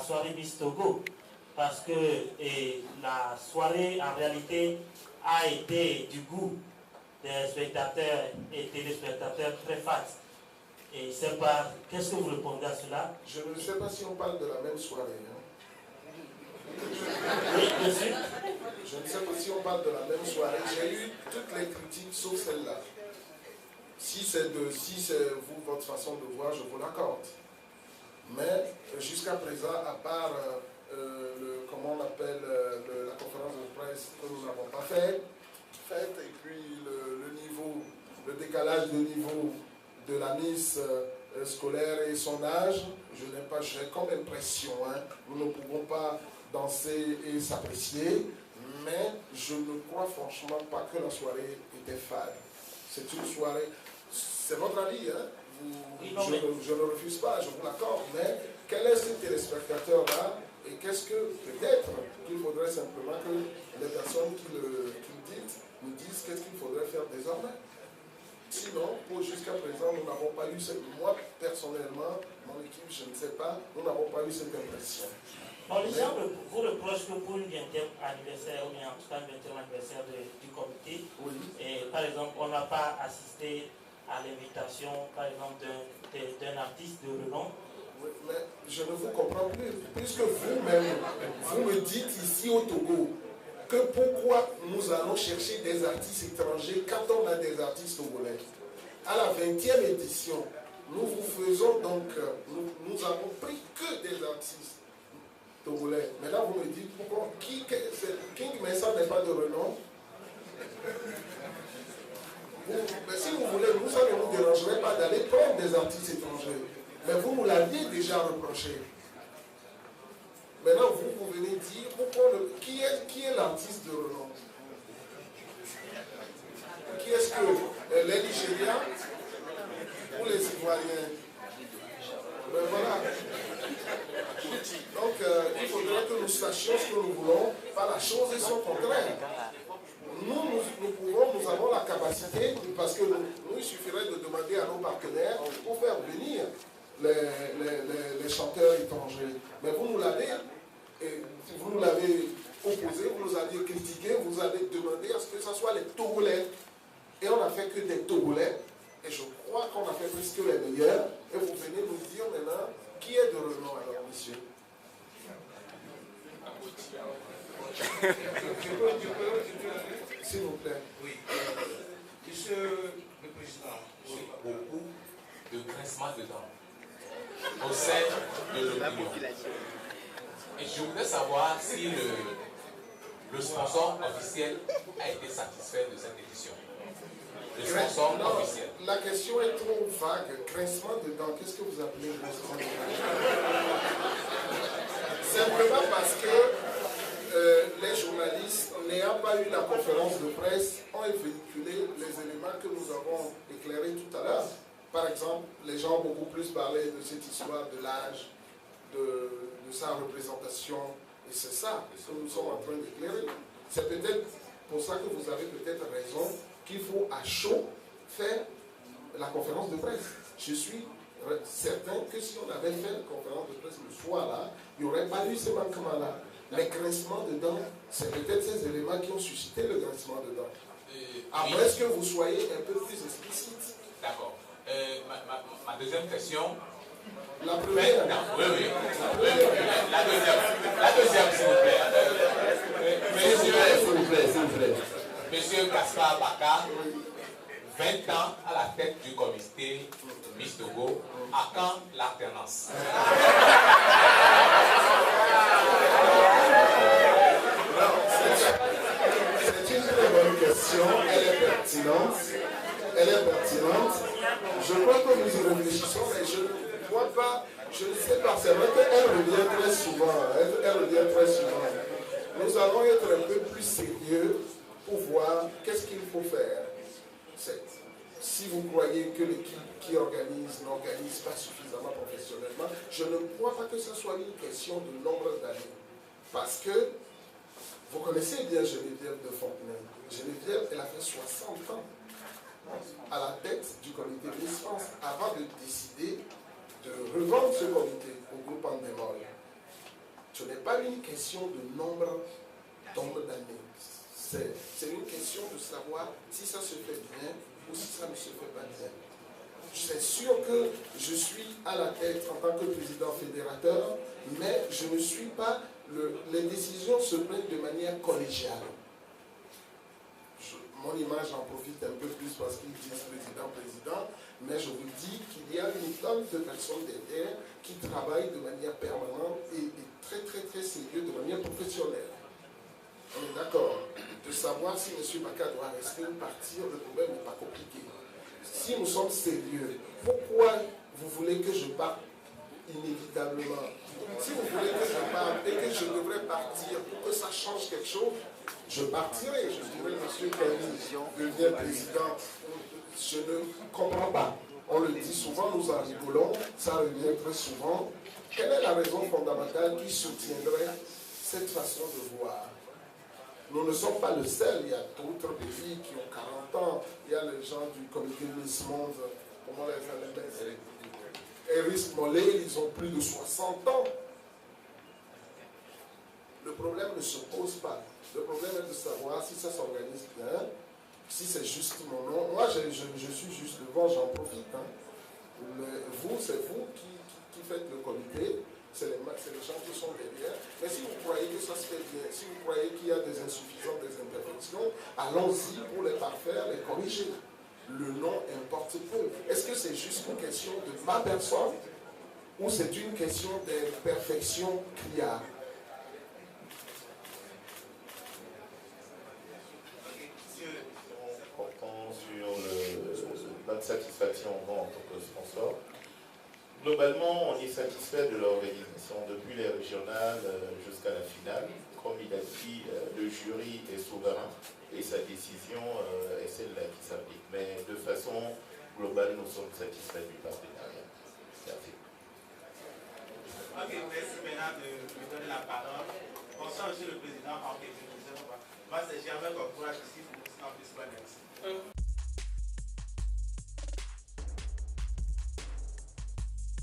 soirée Miss Togo, parce que la soirée en réalité a été du goût des spectateurs et téléspectateurs très fans. Et je ne sais pas, qu'est-ce que vous répondez à cela? Je ne sais pas si on parle de la même soirée. Oui, bien sûr. Je ne sais pas si on parle de la même soirée. J'ai eu toutes les critiques sauf celle-là. Si c'est vous, votre façon de voir, je vous l'accorde. Mais jusqu'à présent, à part comment on appelle la conférence de presse que nous n'avons pas faite, et puis le décalage de niveau de la Miss scolaire et son âge, j'ai comme impression, nous ne pouvons pas danser et s'apprécier, mais je ne crois franchement pas que la soirée était fade. C'est une soirée, c'est votre avis, je ne refuse pas, je vous l'accorde, mais quel est ce téléspectateur-là et qu'est-ce que peut-être qu'il faudrait simplement que les personnes qui le disent nous disent qu'est-ce qu'il faudrait faire désormais. Sinon, jusqu'à présent, nous n'avons pas eu moi personnellement, mon équipe, je ne sais pas, nous n'avons pas eu cette impression. Bon, les gens vous reprochent que pour une 20e anniversaire, ou bien en tout cas une 20e anniversaire du comité, oui. Et, par exemple, on n'a pas assisté à l'invitation, par exemple, d'un artiste de renom. Oui, mais je ne vous comprends plus. Puisque vous-même, vous me dites ici au Togo que pourquoi nous allons chercher des artistes étrangers quand on a des artistes togolais. À la 20e édition, nous vous faisons donc, nous avons pris que des artistes togolais. Maintenant, vous me dites pourquoi King Mesa n'est pas de renom. Mais si vous voulez, nous, ça ne nous dérangerait pas d'aller prendre des artistes étrangers. Mais vous nous l'aviez déjà reproché. Maintenant, vous venez dire pourquoi qui est l'artiste de renom? Qui est-ce que les Nigériens ou les Ivoiriens? Ben voilà. Donc, il faudrait que nous sachions ce que nous voulons, pas la chose et son contraire. Nous avons la capacité, parce que nous, il suffirait de demander à nos partenaires pour faire venir les chanteurs étrangers. Mais vous nous l'avez opposé, vous nous avez critiqué, vous avez demandé à ce que ce soit les Togolais. Et on n'a fait que des Togolais. Et je crois qu'on a fait plus que les meilleurs. Et vous venez nous dire maintenant qui est de renom alors, monsieur. S'il vous plaît. Oui. Monsieur le Président, j'ai beaucoup de grincements dedans au sein de l'opinion. Et je voudrais savoir si le sponsor officiel a été satisfait de cette édition. Le sponsor officiel. La question est trop vague. Grincement dedans, qu'est-ce que vous appelez grincement dedans? Simplement parce que les journalistes, n'ayant pas eu la conférence de presse, ont véhiculé les éléments que nous avons éclairés tout à l'heure. Par exemple, les gens ont beaucoup plus parlé de cette histoire de l'âge, de sa représentation, et c'est ça que nous sommes en train d'éclairer. C'est peut-être pour ça que vous avez peut-être raison qu'il faut à chaud faire la conférence de presse. Je suis certain que si on avait fait la conférence de presse le soir-là, il n'y aurait pas eu ces manquements-là. Les grincements dedans, c'est peut-être ces éléments qui ont suscité le grincement dedans. Après, est-ce que vous soyez un peu plus explicite? D'accord. Ma deuxième question. La première. Oui. La deuxième, s'il vous plaît. Monsieur Gaspard Baka, 20 ans à la tête du comité Miss Togo, à quand l'alternance? C'est une très bonne question, elle est pertinente. Je crois que nous y réfléchissons, mais je ne vois pas, je ne sais pas, c'est vrai qu'elle revient très souvent, Nous allons être un peu plus sérieux pour voir qu'est-ce qu'il faut faire. Si vous croyez que l'équipe qui organise n'organise pas suffisamment professionnellement, je ne crois pas que ce soit une question de nombre d'années. Parce que vous connaissez bien Geneviève de Fontenay. Geneviève, elle a fait 60 ans à la tête du comité Miss France avant de décider de revendre ce comité au groupe Andemol. Ce n'est pas une question de nombre d'années. C'est une question de savoir si ça se fait bien ou si ça ne se fait pas bien. C'est sûr que je suis à la tête en tant que président fédérateur, mais je ne suis pas... les décisions se prennent de manière collégiale. Mon image en profite un peu plus parce qu'ils disent président, mais je vous dis qu'il y a une tonne de personnes derrière qui travaillent de manière permanente et très sérieux, de manière professionnelle. On est d'accord. De savoir si M. Baka doit rester ou partir, le problème n'est pas compliqué. Si nous sommes sérieux, pourquoi vous voulez que je parte inévitablement? Si vous voulez que je parte et que je devrais partir pour que ça change quelque chose, je partirai. Je dirais, M. Kani devient président. Je ne comprends pas. On le dit souvent, nous en rigolons, ça revient très souvent. Quelle est la raison fondamentale qui soutiendrait cette façon de voir? Nous ne sommes pas le seul, il y a d'autres pays qui ont 40 ans, il y a les gens du comité Miss Monde, comment les appelle, Eris Mollet, ils ont plus de 60 ans. Le problème ne se pose pas. Le problème est de savoir si ça s'organise bien, si c'est juste mon nom. Moi, je suis juste devant, j'en profite. Hein. Vous, c'est vous qui faites le comité. C'est les gens qui sont derrière. Mais si vous croyez que ça se fait bien, si vous croyez qu'il y a des insuffisances, des imperfections, allons-y pour les parfaire, les corriger. Le nom importe peu. Est-ce que c'est juste une question de ma personne ou c'est une question d'imperfection criarde? Portant sur notre satisfaction en tant que sponsor. Globalement, on est satisfait de l'organisation depuis les régionales jusqu'à la finale. Comme il a dit, le jury est souverain et sa décision est celle-là qui s'applique. Mais de façon globale, nous sommes satisfaits du partenariat. Merci. Ok, merci maintenant de me donner la parole. Bonsoir, Monsieur le Président. Moi, c'est Germain Cocourage ici, pour le président.